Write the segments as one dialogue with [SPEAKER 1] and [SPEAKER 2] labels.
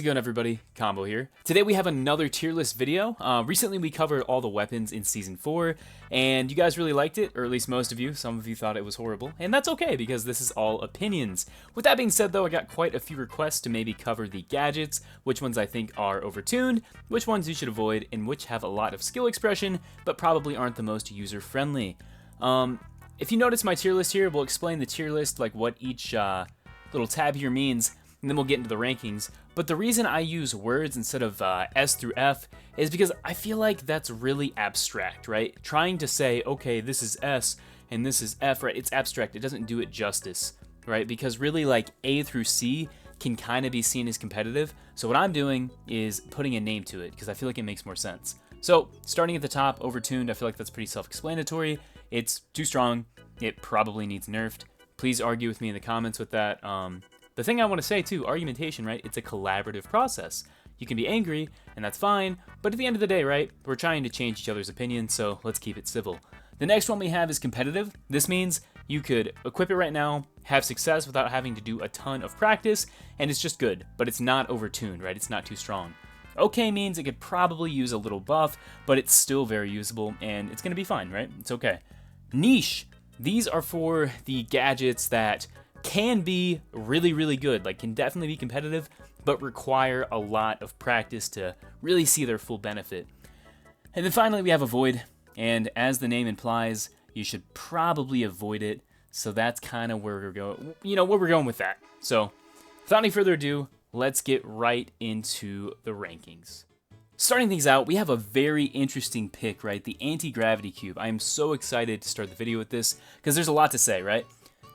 [SPEAKER 1] going, everybody? Combo here. Today we have another tier list video. Recently we covered all the weapons in Season 4, and you guys really liked it, or at least most of you. Some of you thought it was horrible, and that's okay because this is all opinions. With that being said though, I got quite a few requests to maybe cover the gadgets, which ones I think are overtuned, which ones you should avoid, and which have a lot of skill expression, but probably aren't the most user-friendly. If you notice my tier list here, we'll explain the tier list, like what each little tab here means, and then we'll get into the rankings. But the reason I use words instead of S through F is because I feel like that's really abstract, right? Trying to say, okay, this is S and this is F, right? It's abstract. It doesn't do it justice, right? Because really, like, A through C can kind of be seen as competitive. So what I'm doing is putting a name to it because I feel like it makes more sense. So starting at the top, overtuned, I feel like that's pretty self-explanatory. It's too strong. It probably needs nerfed. Please argue with me in the comments with that. The thing I want to say too, argumentation, right? It's a collaborative process. You can be angry, and that's fine, but at the end of the day, right, we're trying to change each other's opinions, so let's keep it civil. The next one we have is competitive. This means you could equip it right now, have success without having to do a ton of practice, and it's just good, but it's not overtuned, right? It's not too strong. Okay means it could probably use a little buff, but it's still very usable, and it's going to be fine, right? It's okay. Niche. These are for the gadgets that can be really, really good, like can definitely be competitive, but require a lot of practice to really see their full benefit. And then finally we have avoid, and as the name implies, you should probably avoid it, so that's kind of where we're going, where we're going with that. So without any further ado, let's get right into the rankings. Starting things out, we have a very interesting pick, right? The anti-gravity cube. I am so excited to start the video with this because there's a lot to say, right?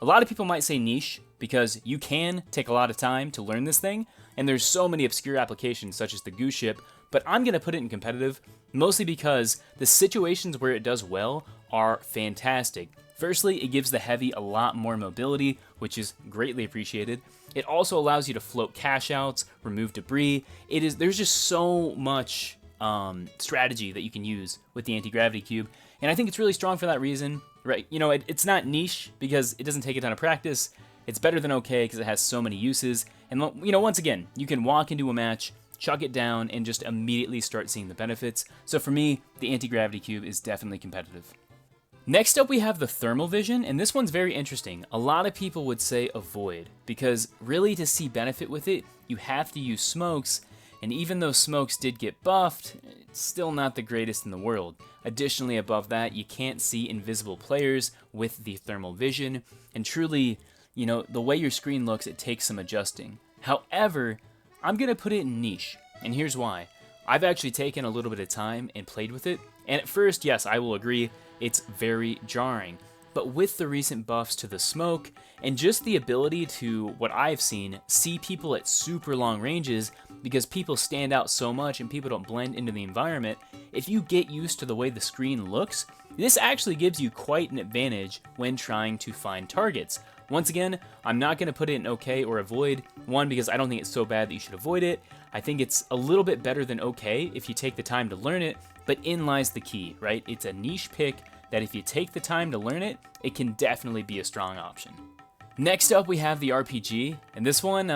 [SPEAKER 1] A lot of people might say niche because you can take a lot of time to learn this thing, and there's so many obscure applications such as the goose ship, but I'm going to put it in competitive mostly because the situations where it does well are fantastic. Firstly, it gives the heavy a lot more mobility, which is greatly appreciated. It also allows you to float cash outs, remove debris. There's just so much strategy that you can use with the anti-gravity cube, and I think it's really strong for that reason. Right, it's not niche because it doesn't take a ton of practice. It's better than okay because it has so many uses. And once again, you can walk into a match, chuck it down, and just immediately start seeing the benefits. So for me, the anti-gravity cube is definitely competitive. Next up, we have the thermal vision, and this one's very interesting. A lot of people would say avoid because really to see benefit with it, you have to use smokes. And even though smokes did get buffed, it's still not the greatest in the world. Additionally, above that, you can't see invisible players with the thermal vision. And truly, the way your screen looks, it takes some adjusting. However, I'm going to put it in niche. And here's why. I've actually taken a little bit of time and played with it. And at first, yes, I will agree, it's very jarring. But with the recent buffs to the smoke, and just the ability to, what I've seen, see people at super long ranges, because people stand out so much and people don't blend into the environment, if you get used to the way the screen looks, this actually gives you quite an advantage when trying to find targets. Once again, I'm not going to put it in okay or avoid, one, because I don't think it's so bad that you should avoid it. I think it's a little bit better than okay if you take the time to learn it, but in lies the key, right? It's a niche pick that if you take the time to learn it, it can definitely be a strong option. Next up, we have the RPG, and this one,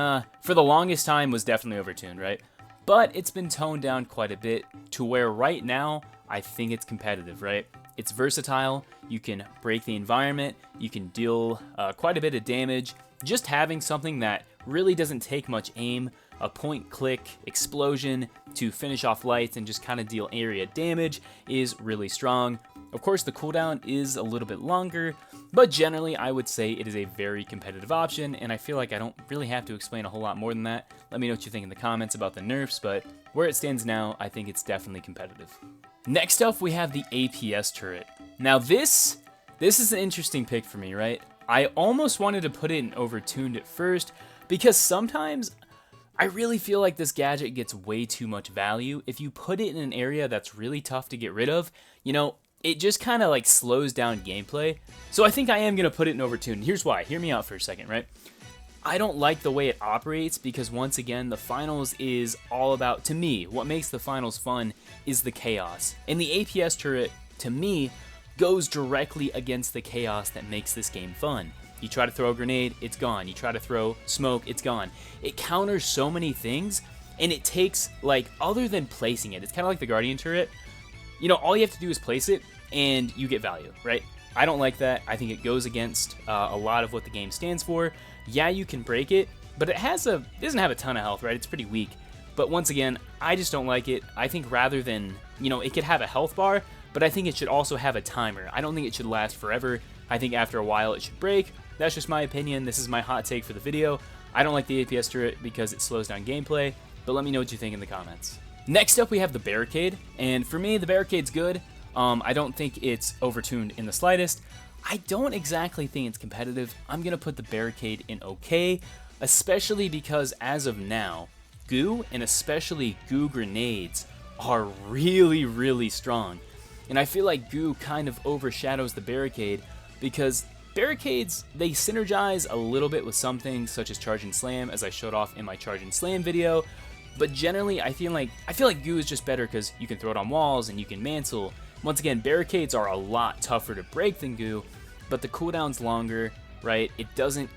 [SPEAKER 1] for the longest time, was definitely overtuned, right? But it's been toned down quite a bit to where right now, I think it's competitive, right? It's versatile, you can break the environment, you can deal quite a bit of damage. Just having something that really doesn't take much aim, a point-click explosion to finish off lights and just kind of deal area damage is really strong. Of course, the cooldown is a little bit longer, but generally I would say it is a very competitive option, and I feel like I don't really have to explain a whole lot more than that. Let me know what you think in the comments about the nerfs, but where it stands now, I think it's definitely competitive. Next up, we have the APS turret. Now this is an interesting pick for me, right? I almost wanted to put it in overtuned at first, because sometimes I really feel like this gadget gets way too much value. If you put it in an area that's really tough to get rid of, it just kind of like slows down gameplay. So I think I am going to put it in overtuned. Here's why. Hear me out for a second, right? I don't like the way it operates because once again, the finals is all about, to me, what makes the finals fun is the chaos. And the APS turret, to me, goes directly against the chaos that makes this game fun. You try to throw a grenade, it's gone. You try to throw smoke, it's gone. It counters so many things, and it takes, like, other than placing it, it's kind of like the Guardian turret. You know, all you have to do is place it, and you get value, right? I don't like that. I think it goes against a lot of what the game stands for. Yeah, you can break it, but it doesn't have a ton of health, right? It's pretty weak. But once again, I just don't like it. I think rather than, you know, it could have a health bar, but I think it should also have a timer. I don't think it should last forever. I think after a while it should break. That's just my opinion. This is my hot take for the video. I don't like the APS turret because it slows down gameplay, but let me know what you think in the comments. Next up, we have the barricade, and for me, the barricade's good. I don't think it's overtuned in the slightest. I don't exactly think it's competitive. I'm going to put the barricade in okay, especially because as of now, goo, and especially goo grenades, are really, really strong. And I feel like goo kind of overshadows the barricade because barricades, they synergize a little bit with some things such as charge and slam, as I showed off in my charge and slam video. But generally, I feel like goo is just better because you can throw it on walls and you can mantle. Once again, barricades are a lot tougher to break than goo, but the cooldown's longer, right? It doesn't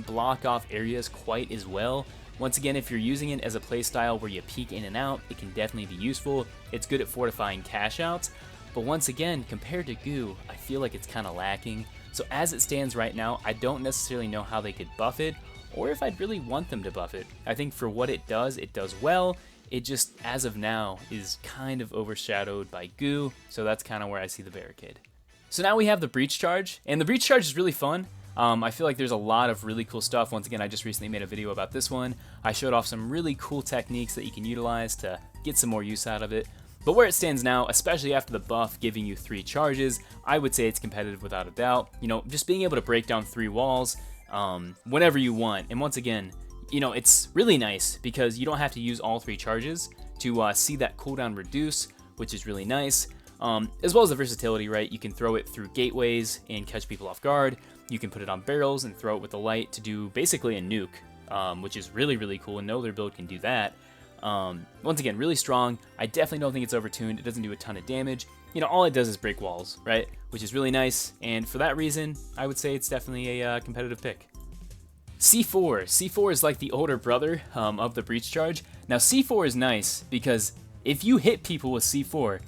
[SPEAKER 1] block off areas quite as well. Once again, if you're using it as a playstyle where you peek in and out, it can definitely be useful. It's good at fortifying cash outs, but once again, compared to goo, I feel like it's kind of lacking. So as it stands right now, I don't necessarily know how they could buff it, or if I'd really want them to buff it. I think for what it does well. It just, as of now, is kind of overshadowed by goo, so that's kind of where I see the barricade. So now we have the breach charge, and the breach charge is really fun. I feel like there's a lot of really cool stuff. Once again, I just recently made a video about this one. I showed off some really cool techniques that you can utilize to get some more use out of it. But where it stands now, especially after the buff giving you 3 charges, I would say it's competitive without a doubt. You know, just being able to break down 3 walls whenever you want. And once again, you know, it's really nice because you don't have to use all 3 charges to see that cooldown reduce, which is really nice. As well as the versatility, right? You can throw it through gateways and catch people off guard. You can put it on barrels and throw it with the light to do basically a nuke, which is really, really cool, and no other build can do that. Once again, really strong. I definitely don't think it's overtuned. It doesn't do a ton of damage. You know, all it does is break walls, right? Which is really nice, and for that reason, I would say it's definitely a competitive pick. C4. C4 is like the older brother of the breach charge. Now, C4 is nice because if you hit people with C4,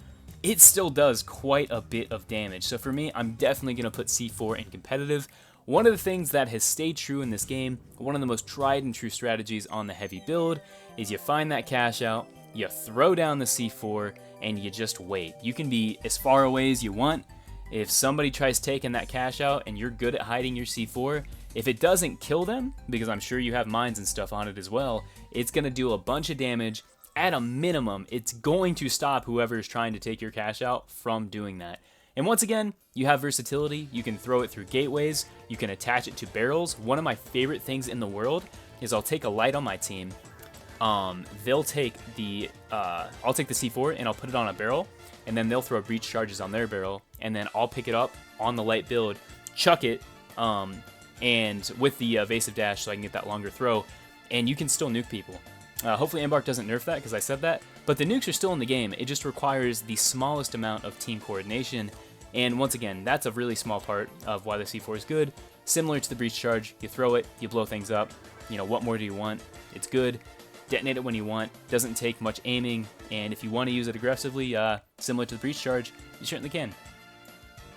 [SPEAKER 1] it still does quite a bit of damage. So for me, I'm definitely going to put C4 in competitive. One of the things that has stayed true in this game, one of the most tried and true strategies on the heavy build, is you find that cash out, you throw down the C4, and you just wait. You can be as far away as you want. If somebody tries taking that cash out and you're good at hiding your C4, if it doesn't kill them, because I'm sure you have mines and stuff on it as well, it's going to do a bunch of damage. At a minimum, it's going to stop whoever is trying to take your cash out from doing that. And once again, you have versatility. You can throw it through gateways. You can attach it to barrels. One of my favorite things in the world is I'll take a light on my team. They'll take the, I'll take the C4 and I'll put it on a barrel, and then they'll throw breach charges on their barrel, and then I'll pick it up on the light build, chuck it, and with the evasive dash so I can get that longer throw, and you can still nuke people. Hopefully Embark doesn't nerf that because I said that, but the nukes are still in the game. It just requires the smallest amount of team coordination, and once again, that's a really small part of why the C4 is good. Similar to the breach charge, you throw it, you blow things up. You know, what more do you want? It's good. Detonate it when you want. Doesn't take much aiming, and if you want to use it aggressively, similar to the breach charge, you certainly can.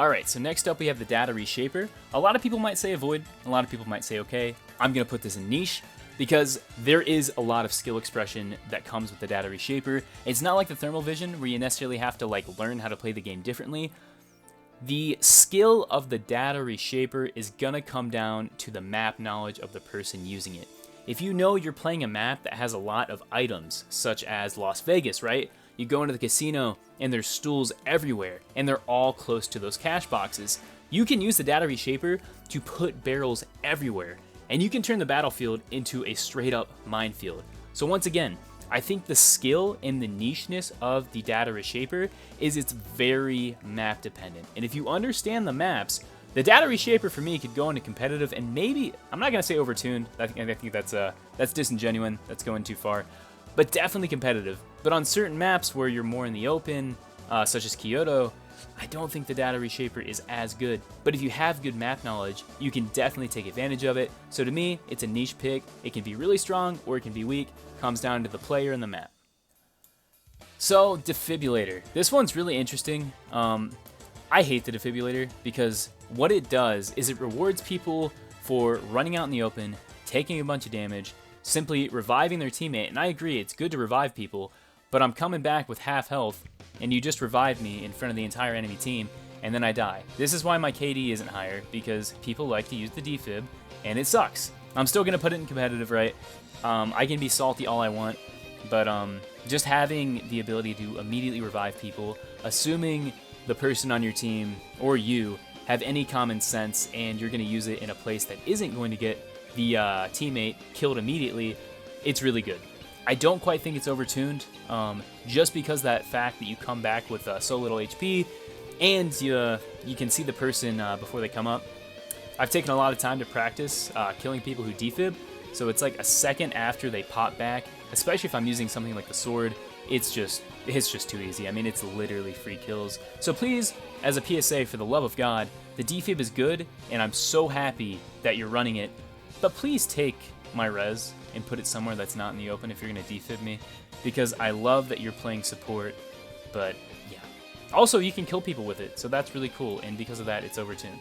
[SPEAKER 1] Alright, so next up we have the Data Reshaper. A lot of people might say avoid, a lot of people might say okay. I'm going to put this in niche, because there is a lot of skill expression that comes with the Data Reshaper. It's not like the Thermal Vision, where you necessarily have to like learn how to play the game differently. The skill of the Data Reshaper is going to come down to the map knowledge of the person using it. If you know you're playing a map that has a lot of items, such as Las Vegas, right? You go into the casino and there's stools everywhere, and they're all close to those cash boxes. You can use the Data Reshaper to put barrels everywhere, and you can turn the battlefield into a straight up minefield. So once again, I think the skill and the nicheness of the Data Reshaper is it's very map dependent. And if you understand the maps, the Data Reshaper for me could go into competitive, and maybe, I'm not going to say overtuned, I think that's disingenuous, that's going too far, but definitely competitive. But on certain maps where you're more in the open, such as Kyoto, I don't think the data reshaper is as good. But if you have good map knowledge, you can definitely take advantage of it. So to me, it's a niche pick. It can be really strong or it can be weak. Comes down to the player and the map. So, Defibrillator. This one's really interesting. I hate the Defibrillator because what it does is it rewards people for running out in the open, taking a bunch of damage, simply reviving their teammate. And I agree, it's good to revive people, but I'm coming back with half health, and you just revived me in front of the entire enemy team, and then I die. This is why my KD isn't higher, because people like to use the defib, and it sucks. I'm still going to put it in competitive, right? I can be salty all I want, but just having the ability to immediately revive people, assuming the person on your team, or you, have any common sense, and you're going to use it in a place that isn't going to get the teammate killed immediately, it's really good. I don't quite think it's overtuned, just because that fact that you come back with so little HP, and you can see the person before they come up. I've taken a lot of time to practice killing people who defib, so it's like a second after they pop back, especially if I'm using something like the sword. It's just too easy. I mean, it's literally free kills. So please, as a PSA, for the love of God, the defib is good, and I'm so happy that you're running it, but please take my res and put it somewhere that's not in the open if you're going to defib me, because I love that you're playing support, but yeah. Also, you can kill people with it, so that's really cool, and because of that, it's overtuned.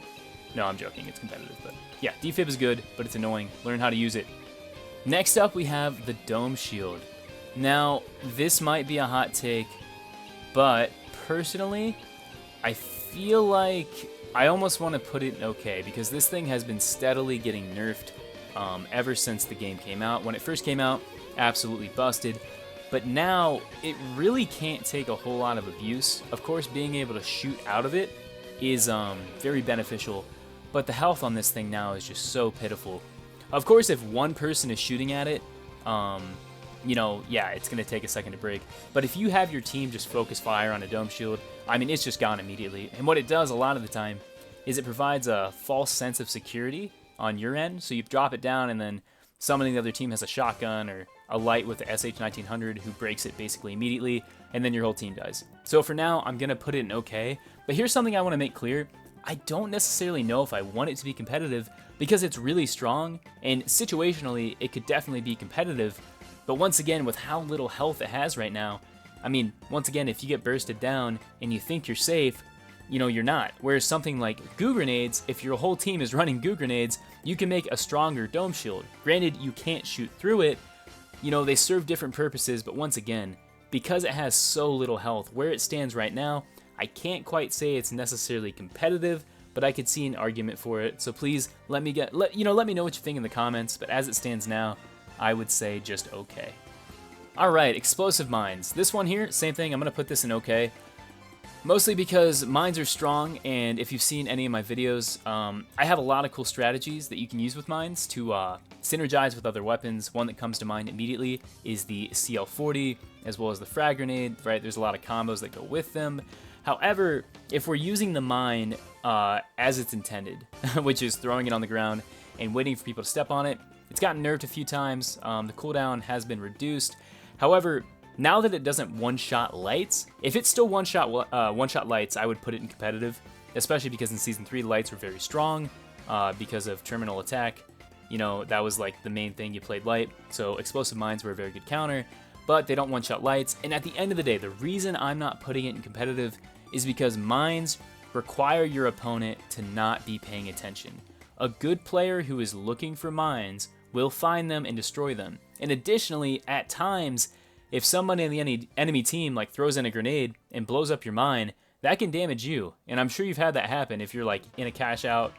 [SPEAKER 1] No, I'm joking, it's competitive, but yeah, defib is good, but it's annoying. Learn how to use it. Next up, we have the Dome Shield. Now, this might be a hot take, but personally, I feel like I almost want to put it in okay, because this thing has been steadily getting nerfed ever since the game came out. When it first came out, absolutely busted, but now it really can't take a whole lot of abuse. Of course, being able to shoot out of it is very beneficial, but the health on this thing now is just so pitiful. Of course, if one person is shooting at it, you know, yeah, it's going to take a second to break. But if you have your team just focus fire on a Dome Shield, I mean, it's just gone immediately. And what it does a lot of the time is it provides a false sense of security on your end. So you drop it down, and then somebody in the other team has a shotgun or a light with the SH-1900 who breaks it basically immediately, and then your whole team dies. So for now, I'm going to put it in okay. But here's something I want to make clear. I don't necessarily know if I want it to be competitive, because it's really strong, and situationally, it could definitely be competitive. But once again, with how little health it has right now, I mean, once again, if you get bursted down and you think you're safe, you know, you're not. Whereas something like goo grenades, if your whole team is running goo grenades, you can make a stronger Dome Shield. Granted, you can't shoot through it. You know, they serve different purposes, but once again, because it has so little health, where it stands right now, I can't quite say it's necessarily competitive, but I could see an argument for it. So please let me know what you think in the comments. But as it stands now, I would say just okay. All right, Explosive Mines. This one here, same thing. I'm gonna put this in okay, mostly because mines are strong, and if you've seen any of my videos, I have a lot of cool strategies that you can use with mines to synergize with other weapons. One that comes to mind immediately is the CL40, as well as the frag grenade. Right, there's a lot of combos that go with them. However, if we're using the mine as it's intended, which is throwing it on the ground and waiting for people to step on it, it's gotten nerfed a few times. The cooldown has been reduced. However, now that it doesn't one-shot lights, if it's still one-shot lights, I would put it in competitive, especially because in Season 3, lights were very strong because of terminal attack. You know, that was like the main thing, you played light, so Explosive Mines were a very good counter, but they don't one-shot lights. And at the end of the day, the reason I'm not putting it in competitive is because mines require your opponent to not be paying attention. A good player who is looking for mines will find them and destroy them. And additionally, at times, if somebody in the enemy team like throws in a grenade and blows up your mine, that can damage you. And I'm sure you've had that happen if you're like in a cash out,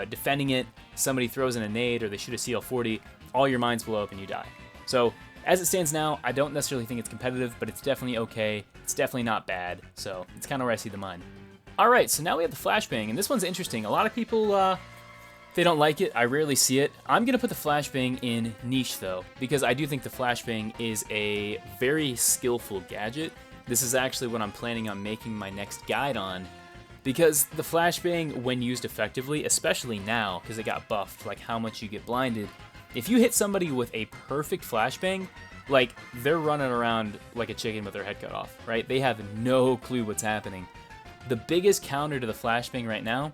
[SPEAKER 1] defending it, somebody throws in a nade or they shoot a CL40, all your mines blow up and you die. So as it stands now, I don't necessarily think it's competitive, but it's definitely okay. It's definitely not bad. So it's kind of where I see the mine. All right, so now we have the flashbang, and this one's interesting. A lot of people, they don't like it. I rarely see it. I'm going to put the flashbang in niche, though, because I do think the flashbang is a very skillful gadget. This is actually what I'm planning on making my next guide on, because the flashbang, when used effectively, especially now, because it got buffed, like how much you get blinded, if you hit somebody with a perfect flashbang, like, they're running around like a chicken with their head cut off, right? They have no clue what's happening. The biggest counter to the flashbang right now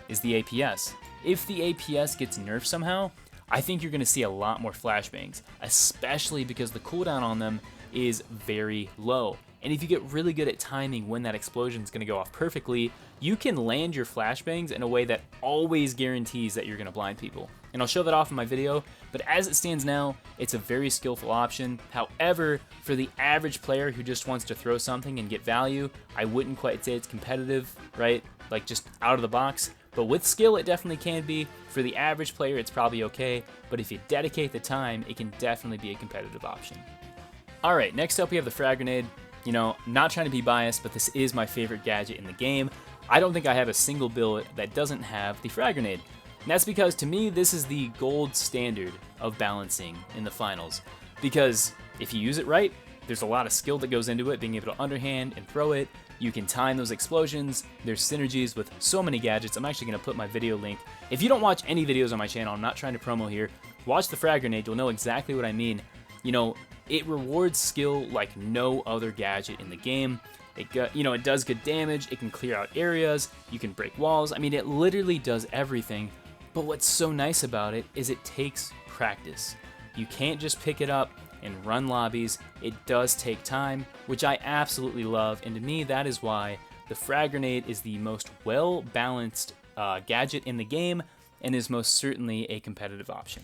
[SPEAKER 1] is the APS. If the APS gets nerfed somehow, I think you're going to see a lot more flashbangs, especially because the cooldown on them is very low. And if you get really good at timing when that explosion is going to go off perfectly, you can land your flashbangs in a way that always guarantees that you're going to blind people. And I'll show that off in my video, but as it stands now, it's a very skillful option. However, for the average player who just wants to throw something and get value, I wouldn't quite say it's competitive, right? Like just out of the box. But with skill, it definitely can be. For the average player, it's probably okay. But if you dedicate the time, it can definitely be a competitive option. All right, next up we have the frag grenade. You know, not trying to be biased, but this is my favorite gadget in the game. I don't think I have a single build that doesn't have the frag grenade. And that's because to me, this is the gold standard of balancing in the finals. Because if you use it right, there's a lot of skill that goes into it, being able to underhand and throw it. You can time those explosions. There's synergies with so many gadgets. I'm actually going to put my video link. If you don't watch any videos on my channel, I'm not trying to promo here, watch the frag grenade. You'll know exactly what I mean. You know, it rewards skill like no other gadget in the game. It does good damage. It can clear out areas. You can break walls. I mean, it literally does everything. But what's so nice about it is it takes practice. You can't just pick it up and run lobbies. It does take time, which I absolutely love. And to me, that is why the frag grenade is the most well-balanced gadget in the game and is most certainly a competitive option.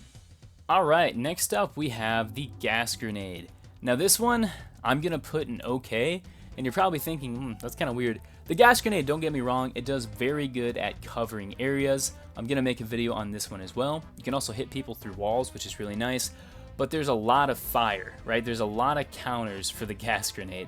[SPEAKER 1] All right, next up we have the gas grenade. Now this one, I'm gonna put an okay, and you're probably thinking, that's kind of weird. The gas grenade, don't get me wrong, it does very good at covering areas. I'm gonna make a video on this one as well. You can also hit people through walls, which is really nice, but there's a lot of fire, right? There's a lot of counters for the gas grenade.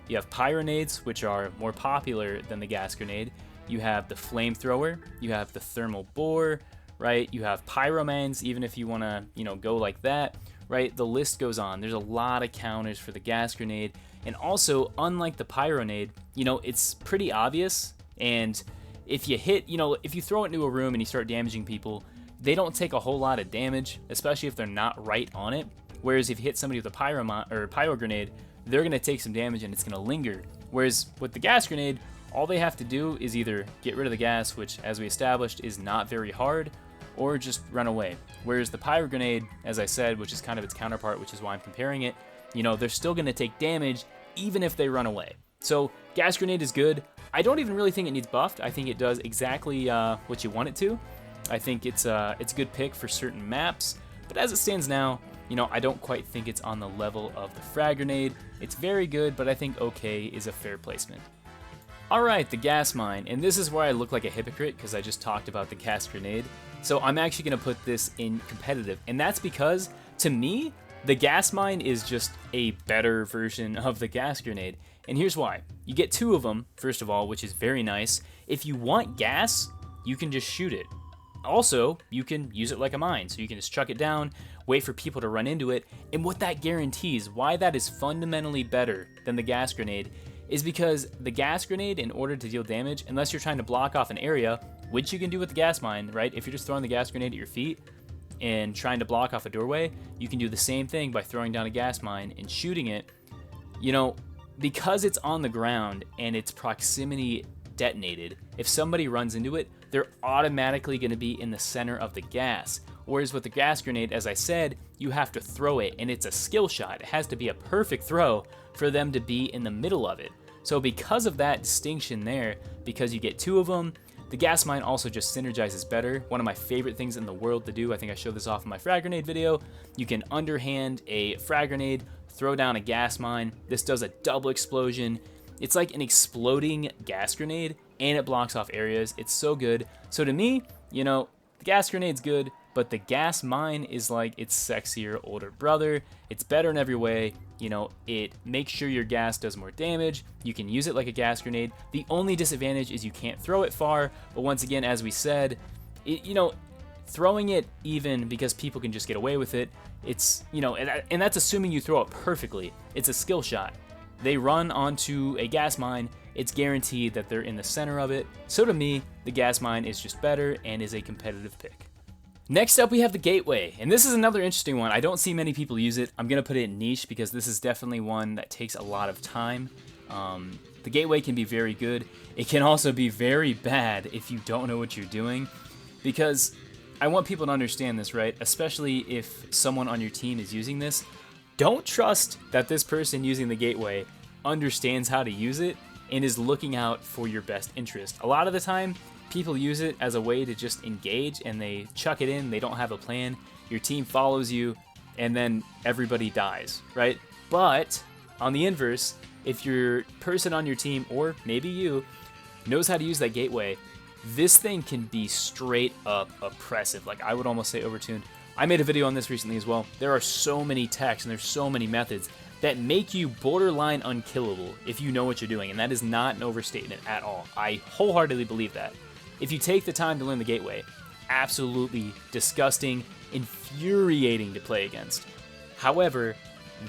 [SPEAKER 1] You have pyronades, which are more popular than the gas grenade. You have the flamethrower, you have the thermal bore, right? You have pyromans, even if you wanna, go like that, right? The list goes on. There's a lot of counters for the gas grenade. And also, unlike the pyronade, it's pretty obvious. And if you hit, if you throw it into a room and you start damaging people, they don't take a whole lot of damage, especially if they're not right on it. Whereas if you hit somebody with a pyro grenade, they're gonna take some damage and it's gonna linger. Whereas with the gas grenade, all they have to do is either get rid of the gas, which as we established is not very hard, or just run away. Whereas the pyro grenade, as I said, which is kind of its counterpart, which is why I'm comparing it, they're still gonna take damage even if they run away. So gas grenade is good. I don't even really think it needs buffed. I think it does exactly what you want it to. I think it's a good pick for certain maps, but as it stands now, I don't quite think it's on the level of the frag grenade. It's very good, but I think okay is a fair placement. All right, the gas mine, and this is where I look like a hypocrite because I just talked about the gas grenade. So I'm actually gonna put this in competitive, and that's because, to me, the gas mine is just a better version of the gas grenade. And here's why. You get 2 of them, first of all, which is very nice. If you want gas, you can just shoot it. Also, you can use it like a mine, so you can just chuck it down, wait for people to run into it, and what that guarantees, why that is fundamentally better than the gas grenade, is because the gas grenade, in order to deal damage, unless you're trying to block off an area, which you can do with the gas mine, right? If you're just throwing the gas grenade at your feet and trying to block off a doorway, you can do the same thing by throwing down a gas mine and shooting it. Because it's on the ground and its proximity detonated, if somebody runs into it, they're automatically going to be in the center of the gas. Whereas with the gas grenade, as I said, you have to throw it, and it's a skill shot. It has to be a perfect throw for them to be in the middle of it. So because of that distinction there, because you get 2 of them, the gas mine also just synergizes better. One of my favorite things in the world to do, I think I showed this off in my frag grenade video, you can underhand a frag grenade, throw down a gas mine. This does a double explosion. It's like an exploding gas grenade, and it blocks off areas. It's so good. So to me, the gas grenade's good, but the gas mine is like its sexier older brother. It's better in every way. It makes sure your gas does more damage. You can use it like a gas grenade. The only disadvantage is you can't throw it far, but once again, as we said, throwing it even because people can just get away with it, it's, and that's assuming you throw it perfectly. It's a skill shot. They run onto a gas mine, it's guaranteed that they're in the center of it. So to me, the gas mine is just better and is a competitive pick. Next up, we have the gateway, and this is another interesting one. I don't see many people use it. I'm gonna put it in niche because this is definitely one that takes a lot of time. The gateway can be very good. It can also be very bad if you don't know what you're doing, because I want people to understand this, right? Especially if someone on your team is using this. Don't trust that this person using the gateway understands how to use it and is looking out for your best interest. A lot of the time, people use it as a way to just engage, and they chuck it in. They don't have a plan. Your team follows you, and then everybody dies, right? But on the inverse, if your person on your team, or maybe you, knows how to use that gateway, this thing can be straight up oppressive. Like, I would almost say overtuned. I made a video on this recently as well. There are so many techs and there's so many methods that make you borderline unkillable if you know what you're doing, and that is not an overstatement at all. I wholeheartedly believe that. If you take the time to learn the gateway, absolutely disgusting, infuriating to play against. However,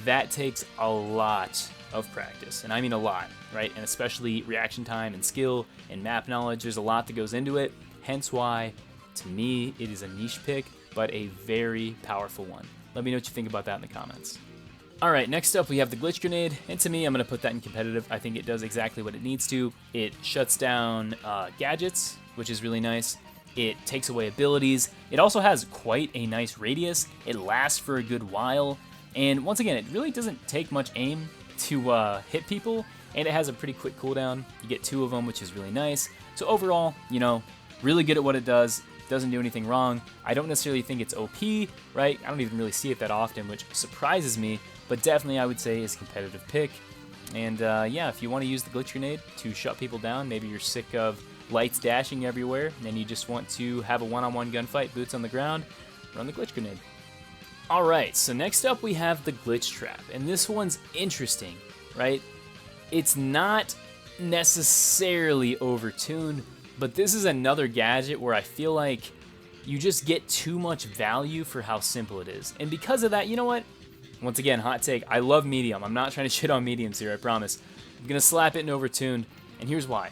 [SPEAKER 1] that takes a lot of practice, and I mean a lot, right? And especially reaction time and skill and map knowledge. There's a lot that goes into it, hence why, to me, it is a niche pick, but a very powerful one. Let me know what you think about that in the comments. Alright, next up we have the Glitch Grenade, and to me, I'm going to put that in competitive. I think it does exactly what it needs to. It shuts down gadgets, which is really nice. It takes away abilities. It also has quite a nice radius. It lasts for a good while, and once again, it really doesn't take much aim to hit people, and it has a pretty quick cooldown. You get 2 of them, which is really nice. So overall, you know, really good at what it does. Doesn't do anything wrong. I don't necessarily think it's OP, right? I don't even really see it that often, which surprises me, but definitely I would say is a competitive pick. And yeah, if you want to use the Glitch Grenade to shut people down, maybe you're sick of lights dashing everywhere, and you just want to have a one-on-one gunfight, boots on the ground, run the Glitch Grenade. Alright, so next up we have the Glitch Trap, and this one's interesting, right? It's not necessarily overtuned, but this is another gadget where I feel like you just get too much value for how simple it is. And because of that, you know what? Once again, hot take, I love medium. I'm not trying to shit on mediums here, I promise. I'm going to slap it in overtuned, and here's why.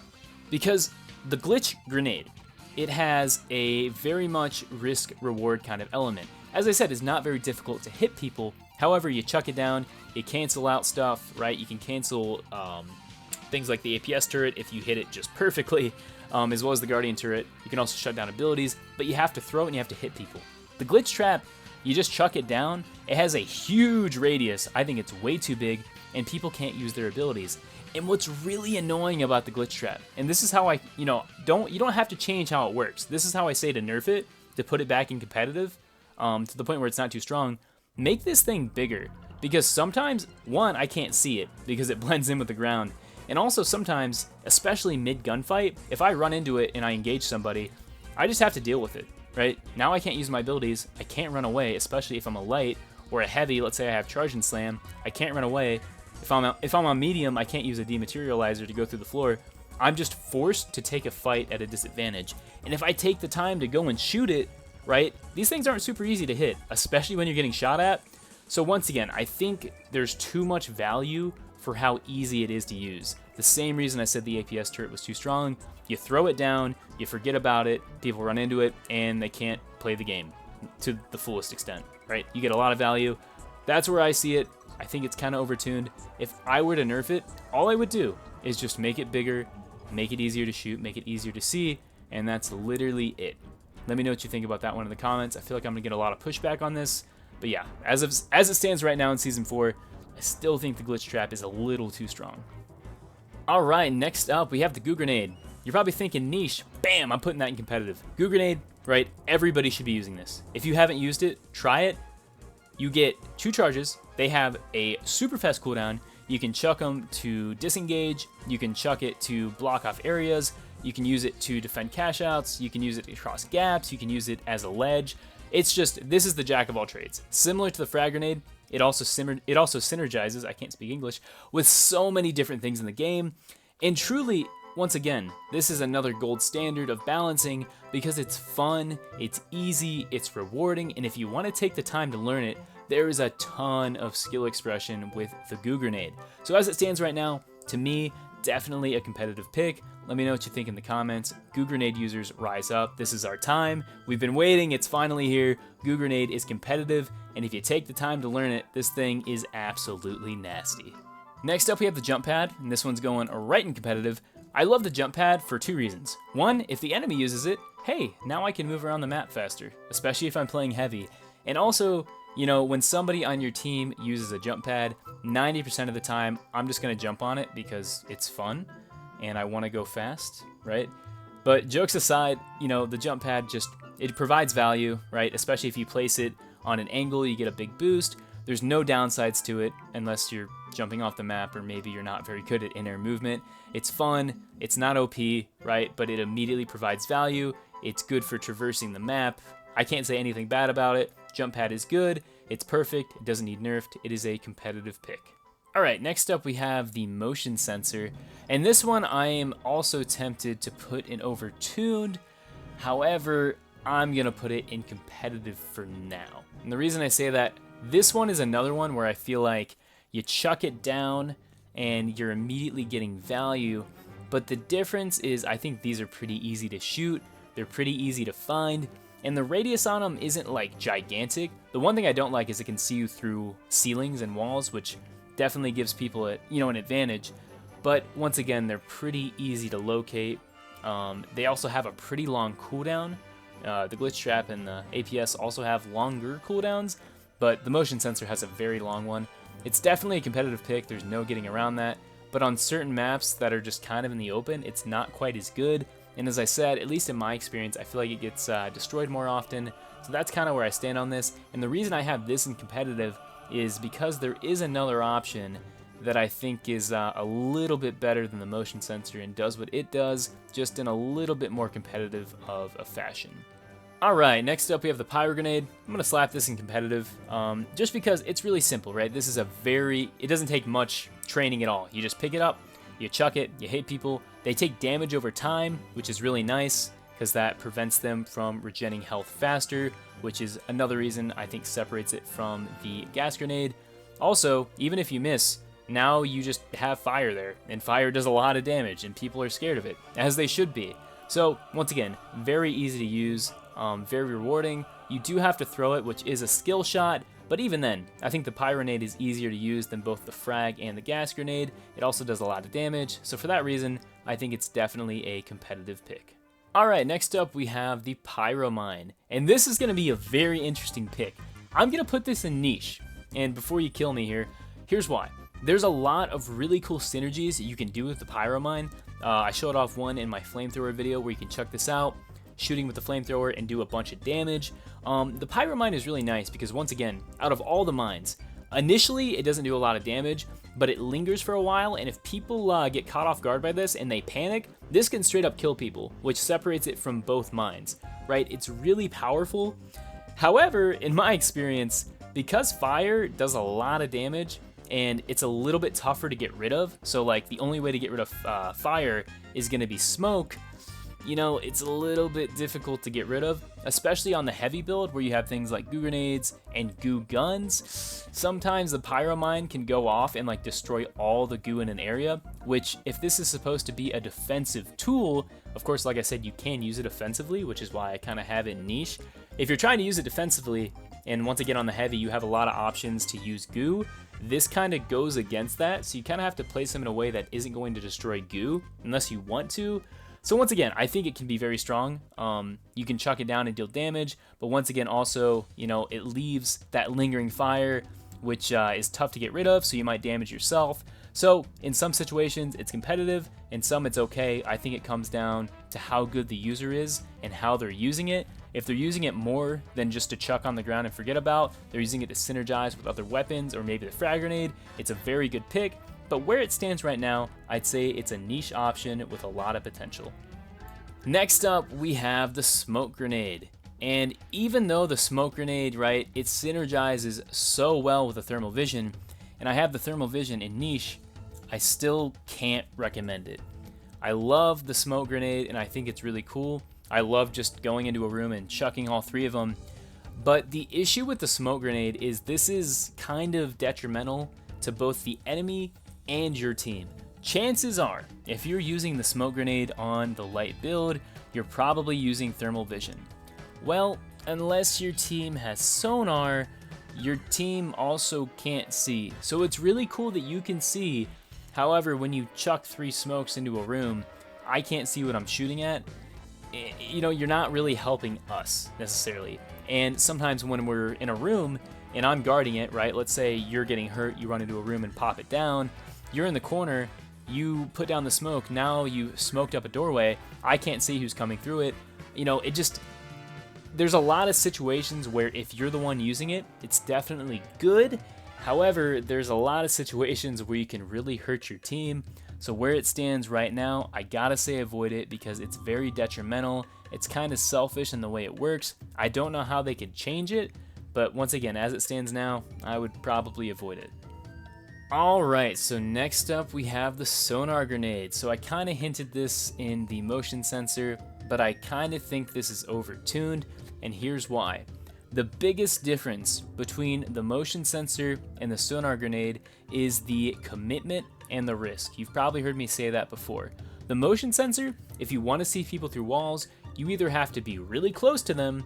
[SPEAKER 1] Because the Glitch Grenade, it has a very much risk-reward kind of element. As I said, it's not very difficult to hit people. However, you chuck it down, you cancel out stuff, right? You can cancel things like the APS turret if you hit it just perfectly, as well as the Guardian turret. You can also shut down abilities, but you have to throw it and you have to hit people. The Glitch Trap, you just chuck it down. It has a huge radius. I think it's way too big, and people can't use their abilities. And what's really annoying about the Glitch Trap, and this is how I, you don't have to change how it works. This is how I say to nerf it, to put it back in competitive, to the point where it's not too strong. Make this thing bigger, because sometimes, one, I can't see it because it blends in with the ground, and also sometimes, especially mid-gunfight, if I run into it and I engage somebody, I just have to deal with it, right? Now I can't use my abilities, I can't run away, especially if I'm a light or a heavy. Let's say I have charge and slam, I can't run away. If I'm on medium, I can't use a dematerializer to go through the floor. I'm just forced to take a fight at a disadvantage, and if I take the time to go and shoot it, right? These things aren't super easy to hit, especially when you're getting shot at. So once again, I think there's too much value for how easy it is to use. The same reason I said the APS turret was too strong. You throw it down, you forget about it, people run into it, and they can't play the game to the fullest extent, right? You get a lot of value. That's where I see it. I think it's kind of overtuned. If I were to nerf it, all I would do is just make it bigger, make it easier to shoot, make it easier to see, and that's literally it. Let me know what you think about that one in the comments. I feel like I'm going to get a lot of pushback on this. But yeah, as it stands right now in Season 4, I still think the Glitch Trap is a little too strong. Alright, next up, we have the Goo Grenade. You're probably thinking niche. Bam, I'm putting that in competitive. Goo Grenade, right? Everybody should be using this. If you haven't used it, try it. You get 2 charges. They have a super fast cooldown. You can chuck them to disengage. You can chuck it to block off areas. You can use it to defend cash outs. You can use it across gaps. You can use it as a ledge. It's just, this is the jack of all trades. Similar to the frag grenade, it also synergizes, I can't speak English, with so many different things in the game. And truly, once again, this is another gold standard of balancing because it's fun, it's easy, it's rewarding, and if you want to take the time to learn it, there is a ton of skill expression with the Goo Grenade. So as it stands right now, to me, definitely a competitive pick. Let me know what you think in the comments. Goo Grenade users, rise up. This is our time. We've been waiting. It's finally here. Goo Grenade is competitive, and if you take the time to learn it, this thing is absolutely nasty. Next up, we have the jump pad, and this one's going right in competitive. I love the jump pad for 2 reasons. One, if the enemy uses it, hey, now I can move around the map faster, especially if I'm playing heavy. And also, you know, when somebody on your team uses a jump pad, 90% of the time, I'm just gonna jump on it because it's fun, and I wanna go fast, right? But jokes aside, you know, the jump pad it provides value, right? Especially if you place it on an angle, you get a big boost. There's no downsides to it unless you're jumping off the map or maybe you're not very good at in-air movement. It's fun, it's not OP, right? But it immediately provides value. It's good for traversing the map. I can't say anything bad about it. Jump pad is good, it's perfect, it doesn't need nerfed, it is a competitive pick. Alright, next up we have the motion sensor. And this one I am also tempted to put in overtuned. However, I'm gonna put it in competitive for now. And the reason I say that, this one is another one where I feel like you chuck it down and you're immediately getting value, but the difference is I think these are pretty easy to shoot, they're pretty easy to find, and the radius on them isn't like gigantic. The one thing I don't like is it can see you through ceilings and walls, which definitely gives people an advantage, but once again, they're pretty easy to locate. They also have a pretty long cooldown. The glitch trap and the APS also have longer cooldowns, but the motion sensor has a very long one. It's definitely a competitive pick, there's no getting around that, but on certain maps that are just kind of in the open, it's not quite as good, and as I said, at least in my experience, I feel like it gets destroyed more often, so that's kind of where I stand on this, and the reason I have this in competitive is because there is another option that I think is a little bit better than the motion sensor and does what it does, just in a little bit more competitive of a fashion. Alright, next up we have the Pyro Grenade. I'm going to slap this in competitive, just because it's really simple, right? This is it doesn't take much training at all. You just pick it up, you chuck it, you hit people. They take damage over time, which is really nice, because that prevents them from regenerating health faster, which is another reason I think separates it from the gas grenade. Also, even if you miss, now you just have fire there, and fire does a lot of damage, and people are scared of it, as they should be. So, once again, very easy to use. Very rewarding. You do have to throw it, which is a skill shot, but even then, I think the Pyro Grenade is easier to use than both the frag and the gas grenade. It also does a lot of damage, so for that reason, I think it's definitely a competitive pick. Alright, next up we have the Pyro Mine, and this is going to be a very interesting pick. I'm going to put this in niche, and before you kill me here, here's why. There's a lot of really cool synergies that you can do with the Pyro Mine. I showed off one in my flamethrower video where you can check this out. Shooting with the flamethrower and do a bunch of damage. The Pyro Mine is really nice because once again, out of all the mines, initially it doesn't do a lot of damage, but it lingers for a while, and if people get caught off guard by this and they panic, this can straight up kill people, which separates it from both mines, right? It's really powerful. However, in my experience, because fire does a lot of damage and it's a little bit tougher to get rid of, so like the only way to get rid of fire is gonna be smoke, you know, it's a little bit difficult to get rid of, especially on the heavy build where you have things like goo grenades and goo guns. Sometimes the Pyro Mine can go off and like destroy all the goo in an area, which if this is supposed to be a defensive tool, of course, like I said, you can use it offensively, which is why I kind of have it in niche. If you're trying to use it defensively, and once again on the heavy, you have a lot of options to use goo, this kind of goes against that, so you kind of have to place them in a way that isn't going to destroy goo, unless you want to. So once again, I think it can be very strong. You can chuck it down and deal damage, but once again, also, you know, it leaves that lingering fire, which is tough to get rid of, so you might damage yourself. So in some situations, it's competitive, in some it's okay. I think it comes down to how good the user is and how they're using it. If they're using it more than just to chuck on the ground and forget about, they're using it to synergize with other weapons or maybe the frag grenade, it's a very good pick. But where it stands right now, I'd say it's a niche option with a lot of potential. Next up, we have the smoke grenade. And even though the smoke grenade, right, it synergizes so well with the thermal vision, and I have the thermal vision in niche, I still can't recommend it. I love the smoke grenade, and I think it's really cool. I love just going into a room and chucking all 3 of them. But the issue with the smoke grenade is this is kind of detrimental to both the enemy and your team. Chances are, if you're using the smoke grenade on the light build, you're probably using thermal vision. Well, unless your team has sonar, your team also can't see. So it's really cool that you can see. However, when you chuck 3 smokes into a room, I can't see what I'm shooting at. You know, you're not really helping us necessarily. And sometimes when we're in a room and I'm guarding it, right? Let's say you're getting hurt, you run into a room and pop it down. You're in the corner, you put down the smoke, now you smoked up a doorway. I can't see who's coming through it. You know, there's a lot of situations where if you're the one using it, it's definitely good. However, there's a lot of situations where you can really hurt your team. So where it stands right now, I gotta say avoid it because it's very detrimental. It's kind of selfish in the way it works. I don't know how they could change it, but once again, as it stands now, I would probably avoid it. Alright, so next up we have the sonar grenade. So I kind of hinted this in the motion sensor, but I kind of think this is overtuned, and here's why. The biggest difference between the motion sensor and the sonar grenade is the commitment and the risk. You've probably heard me say that before. The motion sensor, if you want to see people through walls, you either have to be really close to them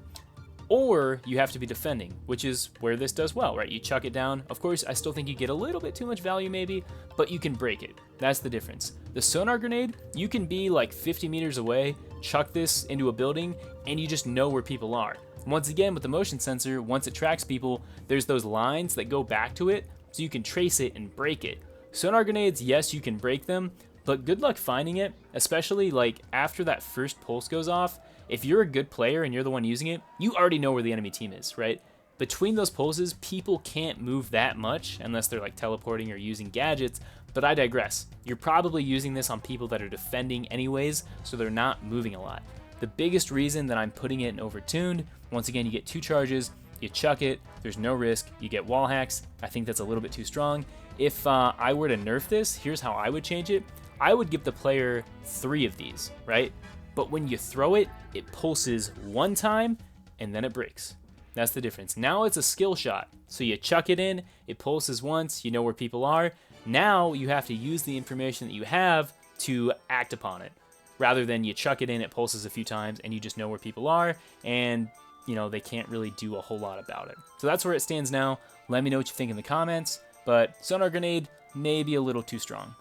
[SPEAKER 1] or you have to be defending, which is where this does well, right? You chuck it down. Of course, I still think you get a little bit too much value maybe, but you can break it. That's the difference. The sonar grenade, you can be like 50 meters away, chuck this into a building, and you just know where people are. Once again, with the motion sensor, once it tracks people, there's those lines that go back to it, so you can trace it and break it. Sonar grenades, yes, you can break them, but good luck finding it, especially like after that first pulse goes off. If you're a good player and you're the one using it, you already know where the enemy team is, right? Between those pulses, people can't move that much unless they're like teleporting or using gadgets, but I digress. You're probably using this on people that are defending anyways, so they're not moving a lot. The biggest reason that I'm putting it in overtuned, once again, you get 2 charges, you chuck it, there's no risk, you get wall hacks. I think that's a little bit too strong. If I were to nerf this, here's how I would change it. I would give the player 3 of these, right? But when you throw it, it pulses 1 time and then it breaks. That's the difference. Now it's a skill shot. So you chuck it in, it pulses once, you know where people are. Now you have to use the information that you have to act upon it. Rather than you chuck it in, it pulses a few times, and you just know where people are, and you know they can't really do a whole lot about it. So that's where it stands now. Let me know what you think in the comments, but sonar grenade may be a little too strong.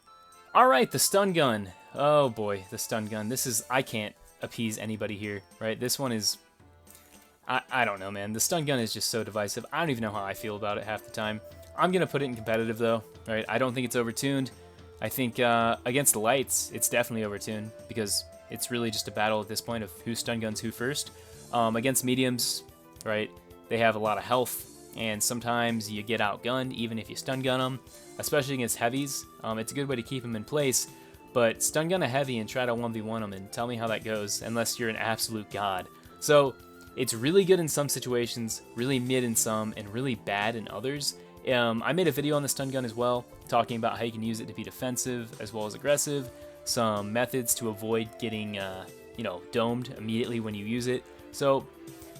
[SPEAKER 1] Alright, the stun gun. Oh boy, the stun gun. I can't appease anybody here, right? This one is, I don't know, man. The stun gun is just so divisive. I don't even know how I feel about it half the time. I'm going to put it in competitive, though, right? I don't think it's overtuned. I think against the lights, it's definitely overtuned because it's really just a battle at this point of who stun guns who first. Against mediums, right, they have a lot of health, and sometimes you get outgunned even if you stun gun them, especially against heavies. It's a good way to keep them in place, but stun gun a heavy and try to 1v1 them and tell me how that goes, unless you're an absolute god. So it's really good in some situations, really mid in some, and really bad in others. I made a video on the stun gun as well, talking about how you can use it to be defensive as well as aggressive, some methods to avoid getting, domed immediately when you use it. So,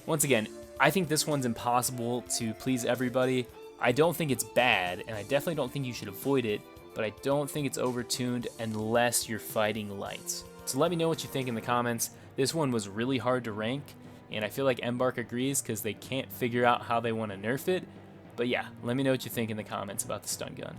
[SPEAKER 1] once again, I think this one's impossible to please everybody. I don't think it's bad, and I definitely don't think you should avoid it, but I don't think it's overtuned unless you're fighting lights. So let me know what you think in the comments. This one was really hard to rank, and I feel like Embark agrees because they can't figure out how they want to nerf it. But yeah, let me know what you think in the comments about the stun gun.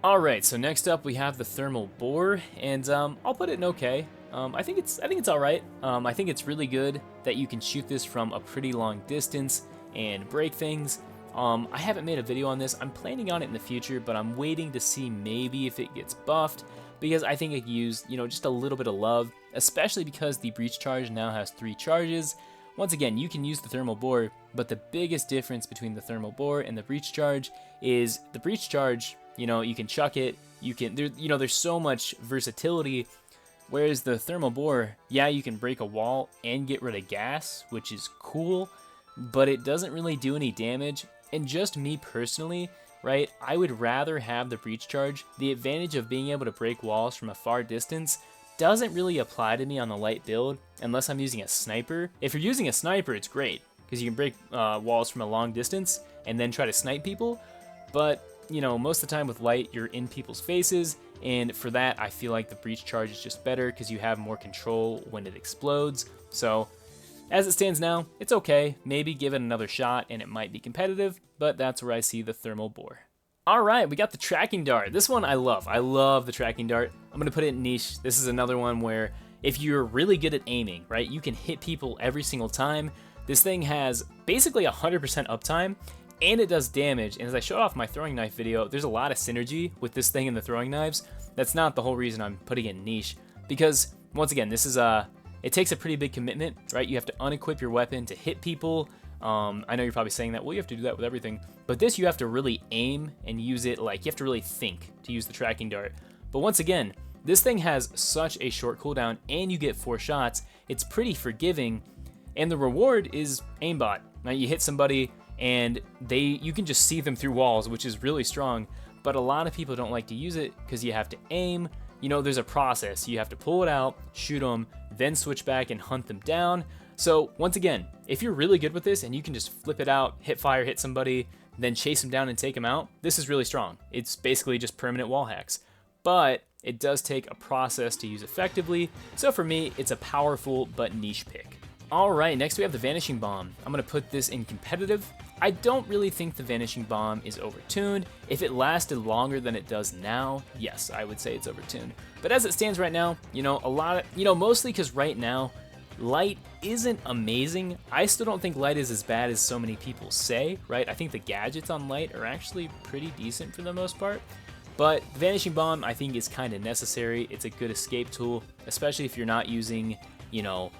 [SPEAKER 1] Alright, so next up we have the thermal bore, and I'll put it in okay. I think it's alright. I think it's really good that you can shoot this from a pretty long distance and break things. I haven't made a video on this. I'm planning on it in the future, but I'm waiting to see maybe if it gets buffed, because I think it could use, just a little bit of love, especially because the breach charge now has 3 charges. Once again, you can use the thermal bore, but the biggest difference between the thermal bore and the breach charge is the breach charge, you can chuck it, there's so much versatility, whereas the thermal bore, yeah, you can break a wall and get rid of gas, which is cool, but it doesn't really do any damage. And just me personally, right, I would rather have the breach charge. The advantage of being able to break walls from a far distance doesn't really apply to me on the light build unless I'm using a sniper. If you're using a sniper, it's great because you can break walls from a long distance and then try to snipe people. But, most of the time with light, you're in people's faces, and for that, I feel like the breach charge is just better because you have more control when it explodes. So, As it stands now, it's okay, maybe give it another shot and it might be competitive, but that's where I see the thermal bore. Alright, we got the tracking dart. This one I love the tracking dart. I'm gonna put it in niche. This is another one where if you're really good at aiming, right, you can hit people every single time. This thing has basically 100% uptime, and it does damage. And as I showed off my throwing knife video, there's a lot of synergy with this thing and the throwing knives. That's not the whole reason I'm putting it in niche, because once again, this is it takes a pretty big commitment, right? You have to unequip your weapon to hit people. I know you're probably saying that, well, you have to do that with everything, but this you have to really aim and use it, like you have to really think to use the tracking dart. But once again, this thing has such a short cooldown and you get 4 shots. It's pretty forgiving, and the reward is aimbot. Now you hit somebody and you can just see them through walls, which is really strong, but a lot of people don't like to use it because you have to aim. You know, there's a process. You have to pull it out, shoot them, then switch back and hunt them down. So once again, if you're really good with this and you can just flip it out, hit fire, hit somebody, then chase them down and take them out, this is really strong. It's basically just permanent wall hacks. But it does take a process to use effectively, so for me, it's a powerful but niche pick. Alright, next we have the Vanishing Bomb. I'm going to put this in competitive. I don't really think the Vanishing Bomb is overtuned. If it lasted longer than it does now, yes, I would say it's overtuned. But as it stands right now, mostly because right now, light isn't amazing. I still don't think light is as bad as so many people say, right? I think the gadgets on light are actually pretty decent for the most part. But the Vanishing Bomb, I think, is kind of necessary. It's a good escape tool, especially if you're not using,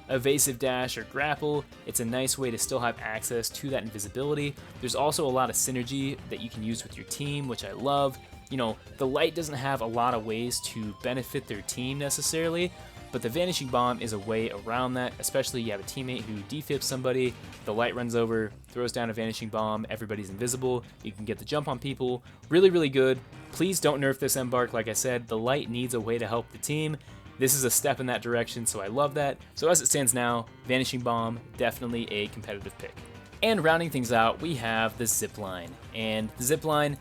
[SPEAKER 1] evasive dash or grapple. It's a nice way to still have access to that invisibility. There's also a lot of synergy that you can use with your team, which I love. The light doesn't have a lot of ways to benefit their team necessarily, but the Vanishing Bomb is a way around that, especially you have a teammate who defibs somebody, the light runs over, throws down a Vanishing Bomb, everybody's invisible, you can get the jump on people. Really, really good. Please don't nerf this Embark. Like I said, the light needs a way to help the team. This is a step in that direction, so I love that. So as it stands now, Vanishing Bomb, definitely a competitive pick. And rounding things out, we have the Zipline. And the Zipline,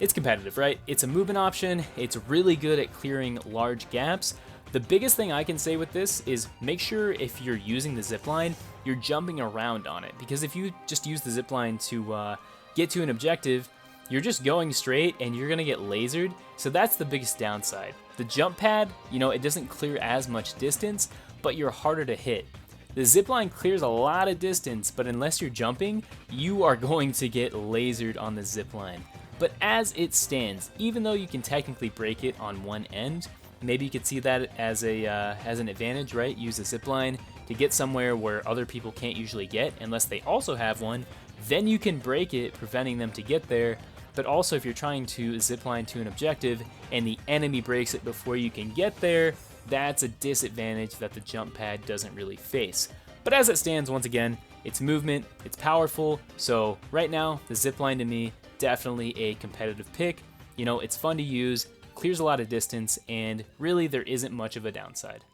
[SPEAKER 1] it's competitive, right? It's a movement option. It's really good at clearing large gaps. The biggest thing I can say with this is make sure if you're using the zipline, you're jumping around on it. Because if you just use the zipline to get to an objective, you're just going straight and you're gonna get lasered. So that's the biggest downside. The jump pad, it doesn't clear as much distance, but you're harder to hit. The zipline clears a lot of distance, but unless you're jumping, you are going to get lasered on the zipline. But as it stands, even though you can technically break it on one end, maybe you could see that as an advantage, right? Use the zipline to get somewhere where other people can't usually get unless they also have one. Then you can break it, preventing them to get there. But also if you're trying to zipline to an objective and the enemy breaks it before you can get there, that's a disadvantage that the jump pad doesn't really face. But as it stands, once again, it's movement, it's powerful. So right now, the zipline to me, definitely a competitive pick. It's fun to use, clears a lot of distance, and really there isn't much of a downside.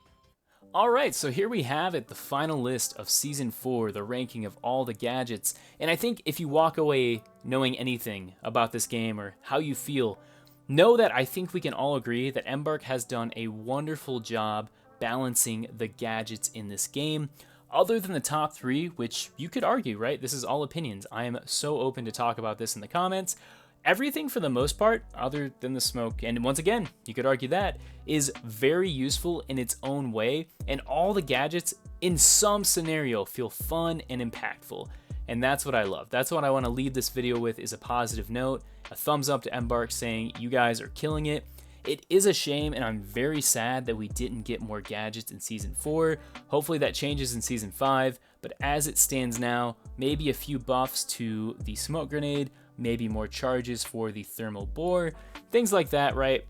[SPEAKER 1] Alright, so here we have it, the final list of Season 4, the ranking of all the gadgets. And I think if you walk away knowing anything about this game or how you feel, know that I think we can all agree that Embark has done a wonderful job balancing the gadgets in this game. Other than the top 3, which you could argue, right? This is all opinions. I am so open to talk about this in the comments. Everything for the most part, other than the smoke, and once again, you could argue that, is very useful in its own way, and all the gadgets in some scenario feel fun and impactful. And that's what I love. That's what I want to leave this video with, is a positive note, a thumbs up to Embark saying you guys are killing it. It is a shame, and I'm very sad that we didn't get more gadgets in Season 4. Hopefully that changes in Season 5, but as it stands now, maybe a few buffs to the smoke grenade, maybe more charges for the thermal bore, things like that, right?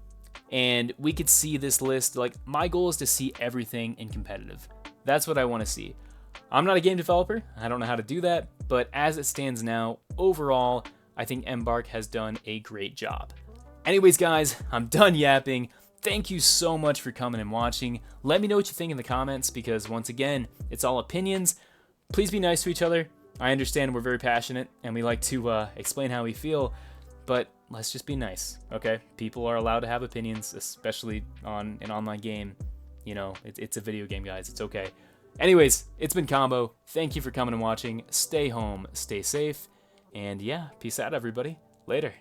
[SPEAKER 1] And we could see this list, like, my goal is to see everything in competitive. That's what I want to see. I'm not a game developer, I don't know how to do that, but as it stands now, overall, I think Embark has done a great job. Anyways, guys, I'm done yapping. Thank you so much for coming and watching. Let me know what you think in the comments, because once again, it's all opinions. Please be nice to each other. I understand we're very passionate and we like to explain how we feel, but let's just be nice, okay? People are allowed to have opinions, especially on an online game. It's a video game, guys. It's okay. Anyways, it's been Combo. Thank you for coming and watching. Stay home, stay safe, and yeah, peace out, everybody. Later.